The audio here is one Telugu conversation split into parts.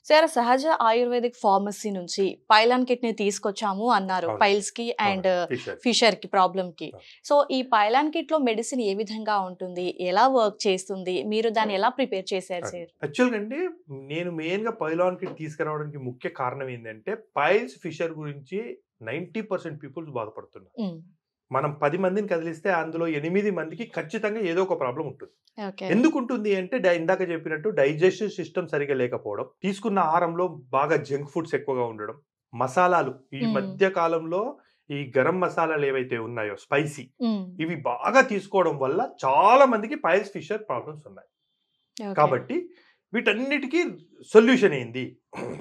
సార్ సహజ ఆయుర్వేదిక్ ఫార్మసీ నుంచి పైలాన్ కిట్ ని తీసుకొచ్చాము అన్నారు. అవునండి. పైల్స్ కి అండ్ ఫిషర్. ఫిషర్ కి ప్రాబ్లమ్ కి. అవును. సో ఈ పైలాన్ కిట్ లో మెడిసిన్ ఏ విధంగా ఉంటుంది? ఎలా వర్క్ చేస్తుంది? మీరు దాన్ని ఎలా ప్రిపేర్ చేశారు సార్? యాక్చువల్‌గా అండి నేను మెయిన్‌గా పైలాన్ కిట్ తీసుకురావడానికి ముఖ్య కారణం ఏందంటే, పైల్స్ ఫిషర్ గురించి 90% పీపుల్స్ బాధపడుతున్నారు. హ్మ్. మనం 10 మందిని కదిలిస్తే అందులో 8 మందికి ఖచ్చితంగా ఏదో ఒక ప్రాబ్లమ్ ఉంటుంది. ఓకే. ఎందుకుంటుంది అంటే ఇందాక చెప్పినట్టు డైజెస్టివ్ సిస్టమ్ సరిగ్గా లేకపోవడం, తీసుకున్న ఆహారంలో బాగా జంక్ ఫుడ్స్ ఎక్కువగా ఉండడం, మసాలాలు ఈ మధ్య కాలంలో ఈ గరం మసాలాలు ఏవైతే ఉన్నాయో స్పైసీ ఇవి బాగా తీసుకోవడం వల్ల చాలా మందికి పైల్స్ ఫిషర్ ప్రాబ్లమ్స్ ఉన్నాయి. కాబట్టి వీటన్నిటికీ సొల్యూషన్ ఏంది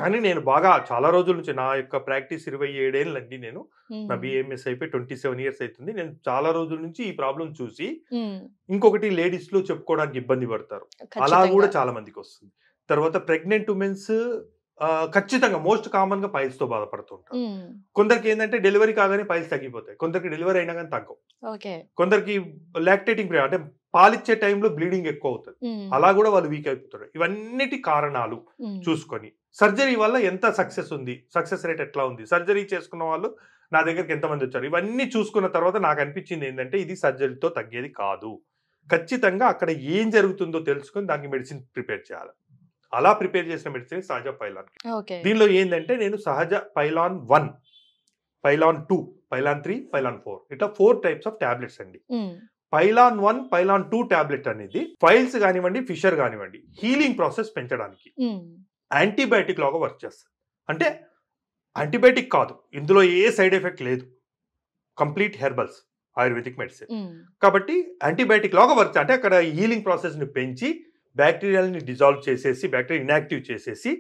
అని నేను బాగా చాలా రోజుల నుంచి నా యొక్క ప్రాక్టీస్ 27 ఏళ్ళండి. నేను నా బిఏఎంఎస్ అయిపోయి 27 ఇయర్స్ అవుతుంది. నేను చాలా రోజుల నుంచి ఈ ప్రాబ్లం చూసి ఇంకొకటి లేడీస్ లో చెప్పుకోవడానికి ఇబ్బంది పడతారు. అలా కూడా చాలా మందికి వస్తుంది. తర్వాత ప్రెగ్నెంట్ ఉమెన్స్ ఖచ్చితంగా మోస్ట్ కామన్ గా పైల్స్ తో బాధపడుతుంటారు. కొందరికి ఏంటంటే డెలివరీ కాగానే పైల్స్ తగ్గిపోతాయి, కొందరికి డెలివరీ అయినా కానీ తగ్గవు, కొందరికి లాక్టేటింగ్ పీరియడ్ అంటే పాలిచ్చే టైంలో బ్లీడింగ్ ఎక్కువ అవుతుంది, అలా కూడా వాళ్ళు వీక్ అయిపోతారు. ఇవన్నిటి కారణాలు చూసుకొని సర్జరీ వల్ల ఎంత సక్సెస్ ఉంది, సక్సెస్ రేట్ ఎట్లా ఉంది, సర్జరీ చేసుకున్న వాళ్ళు నా దగ్గరికి ఎంతమంది వచ్చారు, ఇవన్నీ చూసుకున్న తర్వాత నాకు అనిపించింది ఏంటంటే ఇది సర్జరీతో తగ్గేది కాదు. ఖచ్చితంగా అక్కడ ఏం జరుగుతుందో తెలుసుకొని దానికి మెడిసిన్ ప్రిపేర్ చేయాలి. అలా ప్రిపేర్ చేసిన మెడిసిన్ సహజ పైలాన్. దీనిలో ఏంటంటే నేను సహజ పైలాన్ 1, పైలాన్ 2, పైలాన్ 3, పైలాన్ 4 ఇట్లా 4 టైప్స్ ఆఫ్ టాబ్లెట్స్ అండి. పైలాన్ 1, పైలాన్ 2 టాబ్లెట్ అనేది ఫైల్స్ కానివ్వండి, ఫిషర్ కానివ్వండి, హీలింగ్ ప్రాసెస్ పెంచడానికి యాంటీబయాటిక్ లాగా వర్క్ చేస్తుంది. అంటే యాంటీబయాటిక్ కాదు, ఇందులో ఏ సైడ్ ఎఫెక్ట్ లేదు, కంప్లీట్ హెర్బల్స్ ఆయుర్వేదిక్ మెడిసిన్ కాబట్టి యాంటీబయాటిక్ లాగా వర్క్ అంటే అక్కడ హీలింగ్ ప్రాసెస్ ని పెంచి బ్యాక్టీరియాలని డిజాల్వ్ చేసేసి బ్యాక్టీరియా ఇన్యాక్టివ్ చేసేసి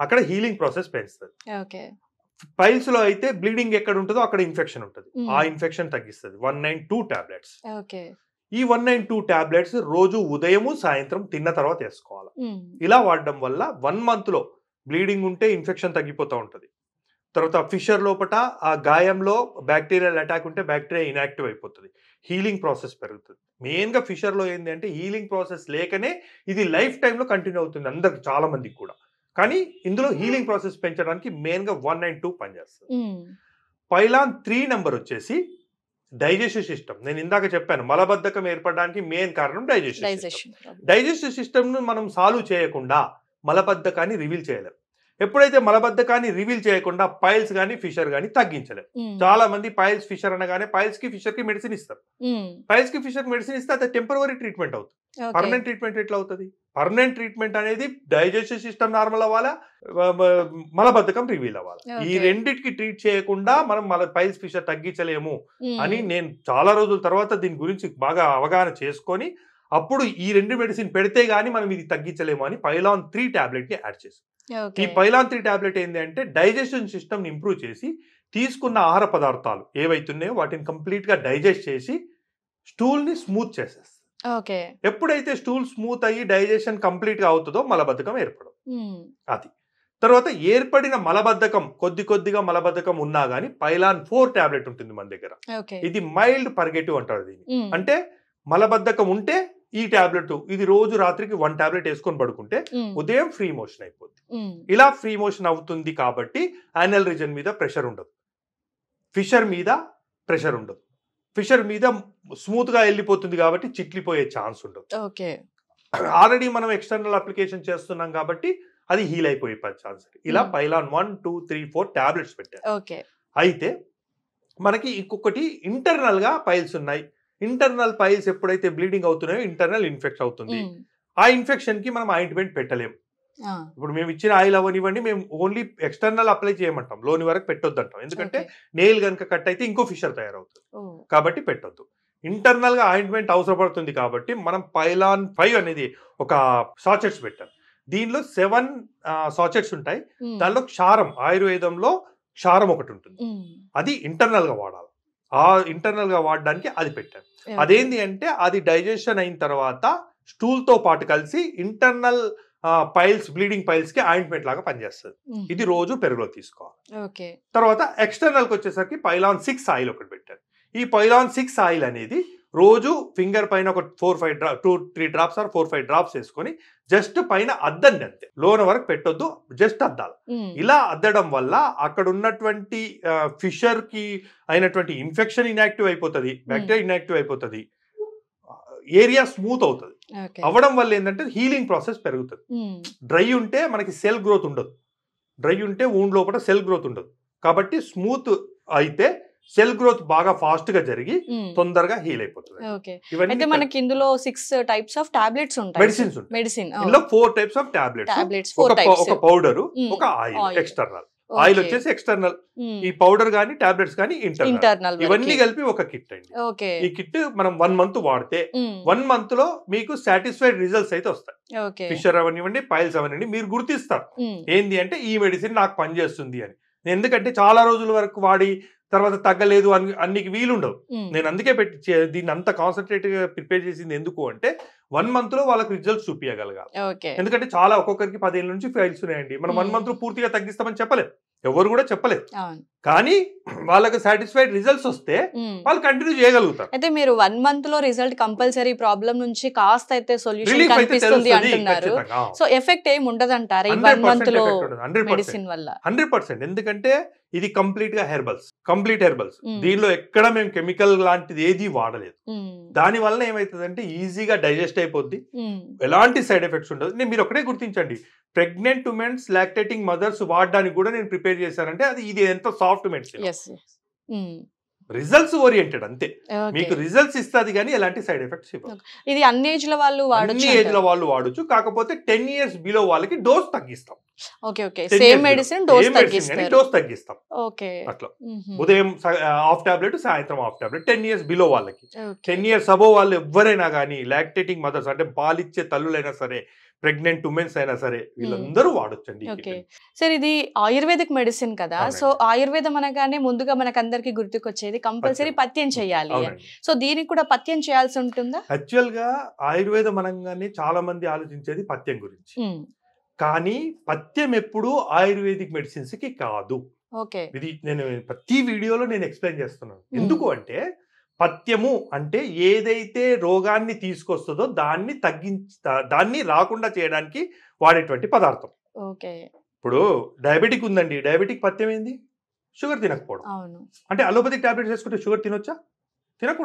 అక్కడ హీలింగ్ ప్రాసెస్ పెంచుతుంది. పైల్స్ లో అయితే బ్లీడింగ్ ఎక్కడ ఉంటుందో అక్కడ ఇన్ఫెక్షన్ ఉంటుంది, ఆ ఇన్ఫెక్షన్ తగ్గిస్తుంది. 192 టాబ్లెట్స్. ఈ 192 టాబ్లెట్స్ రోజు ఉదయము సాయంత్రం తిన్న తర్వాత వేసుకోవాలి. ఇలా వాడడం వల్ల 1 month లో బ్లీడింగ్ ఉంటే ఇన్ఫెక్షన్ తగ్గిపోతూ ఉంటుంది. తర్వాత ఫిషర్ లోపల ఆ గాయంలో బ్యాక్టీరియల్ అటాక్ ఉంటే బ్యాక్టీరియా ఇన్యాక్టివ్ అయిపోతుంది, హీలింగ్ ప్రాసెస్ పెరుగుతుంది. మెయిన్గా ఫిషర్లో ఏంటి అంటే హీలింగ్ ప్రాసెస్ లేకనే ఇది లైఫ్ టైంలో కంటిన్యూ అవుతుంది అందరికి, చాలా మందికి కూడా. కానీ ఇందులో హీలింగ్ ప్రాసెస్ పెంచడానికి మెయిన్గా 192 పనిచేస్తుంది. పైలాన్ 3 నెంబర్ వచ్చేసి డైజెస్టివ్ సిస్టమ్. నేను ఇందాక చెప్పాను మలబద్ధకం ఏర్పడడానికి మెయిన్ కారణం డైజెస్టివ్ సిస్టమ్. డైజెస్టివ్ సిస్టమ్ను మనం సాల్వ్ చేయకుండా మలబద్ధకాన్ని రివీల్ చేయలేం. ఎప్పుడైతే మలబద్ధకాన్ని రివీల్ చేయకుండా పైల్స్ కానీ ఫిషర్ కానీ తగ్గించలేం. చాలా మంది పైల్స్ ఫిషర్ అనగానే పైల్స్ కి ఫిషర్ కి మెడిసిన్ ఇస్తారు. పైల్స్ కి ఫిషర్ మెడిసిన్ ఇస్తే అది టెంపరరీ ట్రీట్మెంట్ అవుతుంది. పర్మనెంట్ ట్రీట్మెంట్ ఎట్లా అవుతుంది? పర్మనెంట్ ట్రీట్మెంట్ అనేది డైజెస్టివ్ సిస్టమ్ నార్మల్ అవ్వాలా, మలబద్ధకం రివీల్ అవ్వాలి. ఈ రెండింటికి ట్రీట్ చేయకుండా మనం పైల్స్ ఫిషర్ తగ్గించలేము అని నేను చాలా రోజుల తర్వాత దీని గురించి బాగా అవగాహన చేసుకొని అప్పుడు ఈ 2 మెడిసిన్ పెడితే గానీ మనం ఇది తగ్గించలేము అని పైలాన్ 3 టాబ్లెట్ ని యాడ్ చేసాం. ఈ పైలాన్ 3 టాబ్లెట్ ఏంటి అంటే డైజెషన్ సిస్టమ్ ని ఇంప్రూవ్ చేసి తీసుకున్న ఆహార పదార్థాలు ఏవైతున్నాయో వాటిని కంప్లీట్ గా డైజెస్ట్ చేసి స్టూల్ ని స్మూత్ చేసేస్తుంది. ఎప్పుడైతే స్టూల్ స్మూత్ అయ్యి డైజెషన్ కంప్లీట్ గా అవుతుందో మలబద్ధకం ఏర్పడదు. అది తర్వాత ఏర్పడిన మలబద్ధకం కొద్దిగా మలబద్ధకం ఉన్నా గానీ పైలాన్ 4 టాబ్లెట్ ఉంటుంది మన దగ్గర. ఇది మైల్డ్ పర్గేటివ్ అంటారు దీన్ని. అంటే మలబద్ధకం ఉంటే ఈ టాబ్లెట్, ఇది రోజు రాత్రికి 1 టాబ్లెట్ వేసుకొని పడుకుంటే ఉదయం ఫ్రీ మోషన్ అయిపోద్ది. ఇలా ఫ్రీ మోషన్ అవుతుంది కాబట్టి యానల్ రీజన్ మీద ప్రెషర్ ఉండదు, ఫిషర్ మీద ప్రెషర్ ఉండదు, ఫిషర్ మీద స్మూత్ గా వెళ్ళిపోతుంది కాబట్టి చిట్లిపోయే ఛాన్స్ ఉండదు. ఆల్రెడీ మనం ఎక్స్టర్నల్ అప్లికేషన్ చేస్తున్నాం కాబట్టి అది హీల్ అయిపోయే ఛాన్స్. ఇలా పైలాన్ 1, 2, 3, 4 టాబ్లెట్స్ పెట్టారు. అయితే మనకి ఇంకొకటి ఇంటర్నల్ గా పైల్స్ ఉన్నాయి. ఇంటర్నల్ పైల్స్ ఎప్పుడైతే బ్లీడింగ్ అవుతున్నాయో ఇంటర్నల్ ఇన్ఫెక్షన్ అవుతుంది. ఆ ఇన్ఫెక్షన్ కి మనం ఆయింట్మెంట్ పెట్టలేము. ఇప్పుడు మేము ఇచ్చిన ఆయిల్ అవనివ్వండి మేము ఓన్లీ ఎక్స్టర్నల్ అప్లై చేయమంటాం, లోని వరకు పెట్టొద్దు అంటాం. ఎందుకంటే నెయిల్ కనుక కట్ అయితే ఇంకో ఫిషర్ తయారవుతుంది కాబట్టి పెట్టొద్దు. ఇంటర్నల్ గా ఆయింట్మెంట్ అవసరపడుతుంది కాబట్టి మనం పైలాన్ 5 అనేది ఒక సాచెట్స్ పెట్టాం. దీనిలో 7 సాచెట్స్ ఉంటాయి. దానిలో క్షారం, ఆయుర్వేదంలో క్షారం ఒకటి ఉంటుంది, అది ఇంటర్నల్ గా వాడాలి. ఆ ఇంటర్నల్ గా వాడడానికి అది పెట్టాను. అదేంటి అంటే అది డైజెషన్ అయిన తర్వాత స్టూల్ తో పాటు కలిసి ఇంటర్నల్ పైల్స్, బ్లీడింగ్ పైల్స్ కి ఆయింట్మెంట్ లాగా పనిచేస్తుంది. ఇది రోజు పెరుగులో తీసుకోవాలి. తర్వాత ఎక్స్టర్నల్ కి వచ్చేసరికి పైలాన్ 6 ఆయిల్ ఒకటి పెట్టారు. ఈ పైలాన్ 6 ఆయిల్ అనేది రోజు ఫింగర్ పైన ఒక 2-3 డ్రాప్స్ ఆర్ 4-5 డ్రాప్స్ వేసుకొని జస్ట్ పైన అద్దండి అంతే, లోన వరకు పెట్టొద్దు, జస్ట్ అద్దాలి. ఇలా అద్దడం వల్ల అక్కడ ఉన్నటువంటి ఫిషర్ కి అయినటువంటి ఇన్ఫెక్షన్ ఇన్యాక్టివ్ అయిపోతుంది, బ్యాక్టీరియా ఇన్యాక్టివ్ అయిపోతుంది, ఏరియా స్మూత్ అవుతుంది. అవ్వడం వల్ల ఏంటంటే హీలింగ్ ప్రాసెస్ పెరుగుతుంది. డ్రై ఉంటే మనకి సెల్ గ్రోత్ ఉండదు, డ్రై ఉంటే వూండ్ లోపల సెల్ గ్రోత్ ఉండదు. కాబట్టి స్మూత్ అయితే సెల్ గ్రోత్ బాగా ఫాస్ట్ గా జరిగి తొందరగా హీల్ అయిపోతుంది. అయితే మనకి ఇందులో 6 టైప్స్ ఆఫ్ టాబ్లెట్స్ ఉంటాయి, మెడిసిన్స్ ఉంటాయి. మెడిసిన్ ఇందులో 4 టైప్స్ ఆఫ్ టాబ్లెట్స్, ఒక పౌడర్, ఒక ఆయిల్. ఎక్స్టర్నల్ ఆయిల్ వచ్చేసి ఎక్స్టర్నల్, ఈ పౌడర్ గానీ టాబ్లెట్స్ గానీ ఇంటర్నల్, ఇవన్నీ కలిపి ఒక కిట్ అండి. ఈ కిట్ మనం 1 month వాడితే 1 month లో మీకు సాటిస్ఫైడ్ రిజల్ట్స్ అయితే వస్తాయి. ఫిషర్ అవనివ్వండి, పైల్స్ అవనివ్వండి, మీరు గుర్తిస్తారు ఏంది అంటే ఈ మెడిసిన్ నాకు పనిచేస్తుంది అని. ఎందుకంటే చాలా రోజుల వరకు వాడి తర్వాత తగ్గలేదు అన్నికి వీలుండవు. నేను అందుకే దీన్ని అంత కాన్సన్ట్రేట్ గా ప్రిపేర్ చేసింది ఎందుకు అంటే 1 month లో వాళ్ళకి రిజల్ట్స్ చూపించగలగాలి. ఎందుకంటే చాలా ఒక్కొక్కరికి 10 ఏళ్ళ నుంచి ఫైల్స్ ఉన్నాయండి. మనం 1 month లో పూర్తిగా తగ్గిస్తామని చెప్పలేదు, ఎవరు కూడా చెప్పలేదు. కానీ వాళ్ళకి సాటిస్ఫైడ్ రిజల్ట్స్ వస్తే వాళ్ళు కంటిన్యూ చేయగలుగుతారు. అయితే మీరు 1 month లో రిజల్ట్ కంపల్సరీ ప్రాబ్లం నుంచి కాస్త అయితే సొల్యూషన్ కనిపిస్తుంది అంటున్నారు. సో ఎఫెక్ట్ ఏం ఉండదు అంటారు ఈ 1 month లో మెడిసిన్ వల్ల? 100%. ఎందుకంటే ఇది కంప్లీట్ హెర్బల్స్. దీనిలో ఎక్కడ మేము కెమికల్ లాంటిది ఏది వాడలేదు. దాని వల్ల ఏమైతుందంటే ఈజీగా డైజెస్ట్ అయిపోద్ది, ఎలాంటి సైడ్ ఎఫెక్ట్స్ ఉండదు. మీరు ఒకటే గుర్తించండి, ప్రెగ్నెంట్ ఉమెన్స్, లాక్టేటింగ్ మదర్స్ వాడడానికి కూడా నేను ప్రిపేర్ చేశానంటే ఇది ఎంత సాఫ్ట్ మెడిసిన్. రిజల్ట్స్ ఓరియంటెడ్ అంతే, మీకు రిజల్ట్స్ ఇస్తుంది కానీ ఎలాంటి సైడ్ ఎఫెక్ట్స్ ఇవ్వదు. ఇది అన్ని ఏజ్ లో వాళ్ళు వాడొచ్చు. కాకపోతే 10 years బిలో వాళ్ళకి డోస్ తగ్గిస్తాం. సేమ్ మెడిసిన్ డోస్ తగ్గిస్తాం అట్లా. ఉదయం హాఫ్ టాబ్లెట్, సాయంత్రం హాఫ్ టాబ్లెట్. 10 years బిలో వాళ్ళకి. 10 years అబోవ్ వాళ్ళు ఎవరైనా కానీ, లాక్టేటింగ్ మదర్స్ అంటే పాలిచ్చే తల్లులైనా సరే, ప్రెగ్నెంట్ ఉమెన్స్ అయినా సరే, వీళ్ళందరూ వాడొచ్చండి. సార్ ఇది ఆయుర్వేదిక్ మెడిసిన్ కదా, సో ఆయుర్వేదం అనగానే ముందుగా మనకు అందరికి గుర్తుకొచ్చేది కంపల్సరీ పథ్యం చేయాలి. సో దీనికి కూడా పథ్యం చేయాల్సి ఉంటుందా? యాక్చువల్ గా ఆయుర్వేదం అనగానే చాలా మంది ఆలోచించేది పథ్యం గురించి, కానీ పథ్యం ఎప్పుడు ఆయుర్వేదిక్ మెడిసిన్స్ కి కాదు. ఇది నేను ప్రతి వీడియోలో నేను ఎక్స్ప్లెయిన్ చేస్తున్నాను. ఎందుకు అంటే పథ్యము అంటే ఏదైతే రోగాన్ని తీసుకొస్తుందో దాన్ని రాకుండా చేయడానికి వాడేటువంటి పదార్థం. ఇప్పుడు డయాబెటిక్ ఉందండి, డయాబెటిక్ పథ్యం ఏంది? షుగర్ తినకపోవడం. అంటే అలోపతిక్ టాబ్లెట్స్ వేసుకుంటే షుగర్ తినొచ్చా?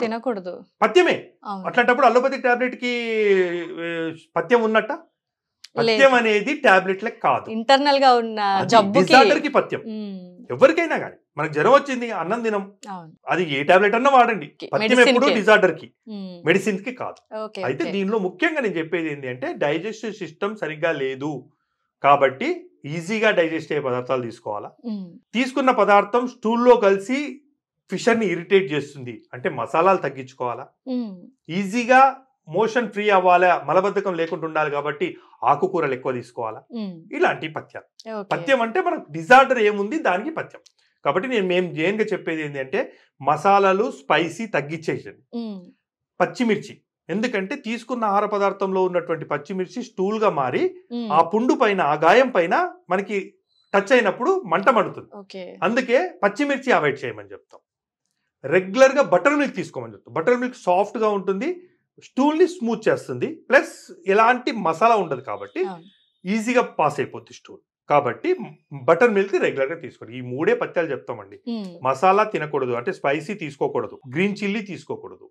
తినకూడదు, పథ్యమే. అట్లాంటప్పుడు అలోపతిక్ టాబ్లెట్ కి పథ్యం ఉన్నట్ట? పథ్యం అనేది టాబ్లెట్లకు కాదు, ఇంటర్నల్ గా ఉన్న జబ్బుకి పథ్యం. ఎవరికైనా కానీ మనకు జ్వరం వచ్చింది, అన్నం తినం, అది ఏ టాబ్లెట్ అన్నా వాడండి. పథ్యం ఎప్పుడు డిజార్డర్ కి, మెడిసిన్స్ కి కాదు. అయితే దీనిలో ముఖ్యంగా నేను చెప్పేది ఏంటి అంటే డైజెస్టివ్ సిస్టమ్ సరిగ్గా లేదు కాబట్టి ఈజీగా డైజెస్ట్ అయ్యే పదార్థాలు తీసుకోవాలా. తీసుకున్న పదార్థం స్టూల్లో కలిసి ఫిషర్ ని ఇరిటేట్ చేస్తుంది అంటే మసాలాలు తగ్గించుకోవాలా. ఈజీగా మోషన్ ఫ్రీ అవ్వాలా, మలబద్ధకం లేకుండా ఉండాలి కాబట్టి ఆకుకూరలు ఎక్కువ తీసుకోవాలా. ఇలాంటి పథ్యాలు. పథ్యం అంటే మనకు డిజార్డర్ ఏముంది దానికి పథ్యం. కాబట్టి మేము జైన్గా చెప్పేది ఏంటి అంటే మసాలాలు స్పైసీ తగ్గించేసేది. పచ్చిమిర్చి, ఎందుకంటే తీసుకున్న ఆహార పదార్థంలో ఉన్నటువంటి పచ్చిమిర్చి స్టూల్ గా మారి ఆ పుండు పైన, ఆ గాయం పైన మనకి టచ్ అయినప్పుడు మంట మండుతుంది. అందుకే పచ్చిమిర్చి అవాయిడ్ చేయమని చెప్తాం. రెగ్యులర్ గా బటర్ మిల్క్ తీసుకోమని చెప్తాం. బటర్ మిల్క్ సాఫ్ట్ గా ఉంటుంది, స్టూల్ ని స్మూత్ చేస్తుంది, ప్లస్ ఎలాంటి మసాలా ఉండదు కాబట్టి ఈజీగా పాస్ అయిపోద్ది స్టూల్. కాబట్టి బటర్ మిల్క్ రెగ్యులర్ గా తీసుకోండి. ఈ 3 పథ్యాలు చెప్తామండి. మసాలా తినకూడదు అంటే స్పైసీ తీసుకోకూడదు, గ్రీన్ చిల్లీ తీసుకోకూడదు,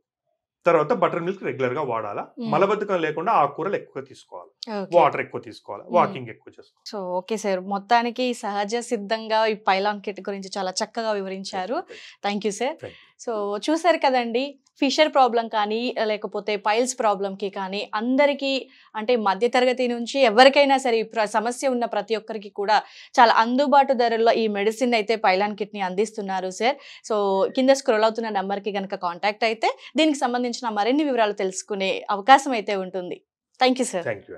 తర్వాత బటర్ మిల్క్ రెగ్యులర్ గా వాడాలా, మలబద్ధకం లేకుండా ఆకుకూరలు ఎక్కువ తీసుకోవాలి, వాటర్ ఎక్కువ తీసుకోవాలి, వాకింగ్ ఎక్కువ చేసుకోవాలి. సో ఓకే సార్, మొత్తానికి సహజ సిద్ధంగా ఈ పైలాన్ కిట్ గురించి చాలా చక్కగా వివరించారు. Thank you sir. సో చూసారు కదండి, ఫిషర్ ప్రాబ్లం కానీ లేకపోతే పైల్స్ ప్రాబ్లంకి కానీ అందరికీ అంటే మధ్యతరగతి నుంచి ఎవరికైనా సరే సమస్య ఉన్న ప్రతి ఒక్కరికి కూడా చాలా అందుబాటు ధరల్లో ఈ మెడిసిన్ అయితే పైలాన్ కిట్ని అందిస్తున్నారు సార్. సో కింద స్క్రోల్ అవుతున్న నెంబర్కి కనుక కాంటాక్ట్ అయితే దీనికి సంబంధించిన మరిన్ని వివరాలు తెలుసుకునే అవకాశం అయితే ఉంటుంది. Thank you sir. Thank you.